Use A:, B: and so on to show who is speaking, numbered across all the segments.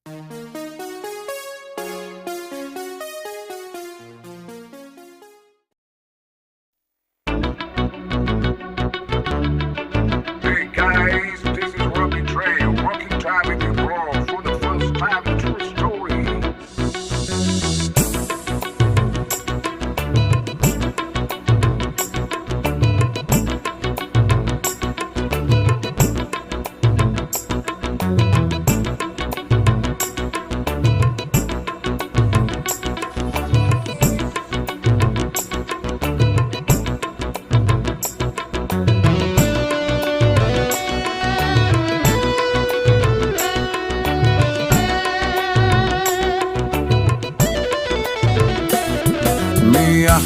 A: Guys, this is Robbie Trey, working time with the Raw for the first time to a story.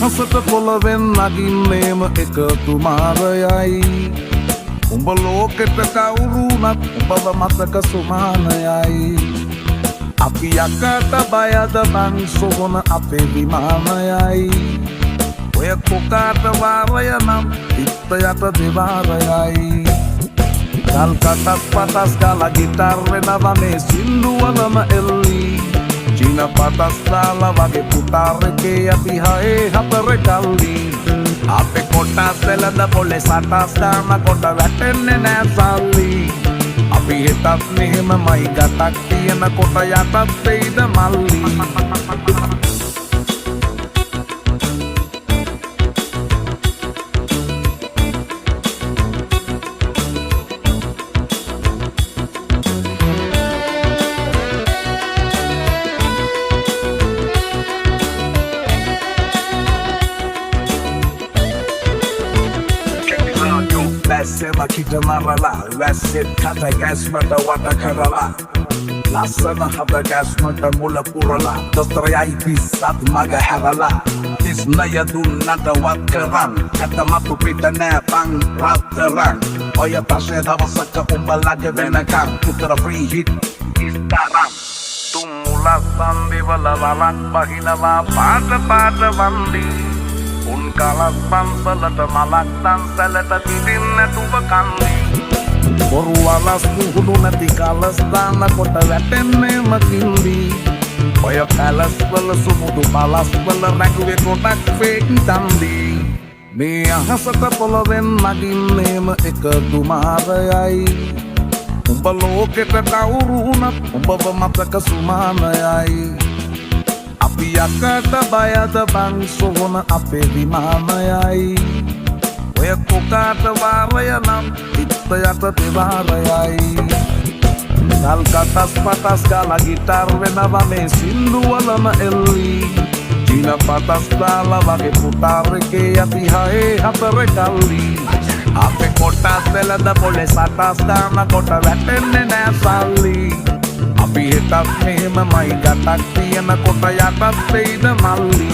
B: අහසට පොළවෙන් නගින්නේම එකතු මාරයයි උඹ ලෝකෙට කවුරුනත් උඹව මතක සුමානයයි අපි යකට බයද බං සොහොන අපේ විමානයයි ඔය කොකාට වාරය නම් පිත්ත යට දෙවාරයයි කල්කටස් පටස් ගාලා ගිටාරෙනවා මේ සින්දුවලම එල්ලී චීන පටස්ලාලා වගේ පුතාරකේ අපි හයේ හතර කල්ලි අපේ කොටස් වෙලද පොලේ සටස් දාම කොට වැටෙන්නේ නෑ සල්ලි අපි හිතත් මෙහෙමමයි ගතක් තියෙන කොට යටත් වෙයිද මල්ලි වැස්සෙම කිට මරලා වැස්සෙත් කට ගැස්මට වට කරලා ලස්සන හද ගැස්මට මුල පුරලා දොස්තරයයි පිස්සත් මග හැරලා තිස්නය දුන්නට වත් කරන් ඇතමතු පිට නෑ පං රත්තරන් ඔය පස්සේ දවසක උඹලගේ වෙනකම් පුතර ෆ්‍රී හිට් ඉස්තරම් තුම්මුලත් සන්දිවල වලක් බහිනවා පාට පාට වන්දි උන් කලස් පන්සලට මලක් තන්සලට තිබින් නැතුව කන්දි බොරු වලස් පුහුණු නැති කලස් දාන කොට වැටෙන්නේම කිල්ලි ඔය කලස් වල සුමුදු මලස් වල රැකුවේ කොටක් ෆේක් තන්දි මේ අහසට පොළවෙන් නගින්නේම එකතු මාරයයි උඹ ලෝකෙට කවුරුනත් උඹව මතක සුමානයයි අපි යකට බයද බං සොහොන අපේ විමානයයි ඔය කොකාට වාරය නම් පිත්ත යට දෙවාරයයි කල්කටස් පටස් ගාලා ගිටාරෙනවා මේ සින්දුවලම එල්ලී චීන පටස් දාලා වගේ පුතාරකේ අපි හයේ හතර කල්ලි අපේ කොටස් වෙලද පොලේ සටස් දාන කොට වැටෙන්නේ නෑ සල්ලි අපි හිතත් මෙහෙමමයි ගතක් තියෙන කොට යටත් වෙයිද මල්ලි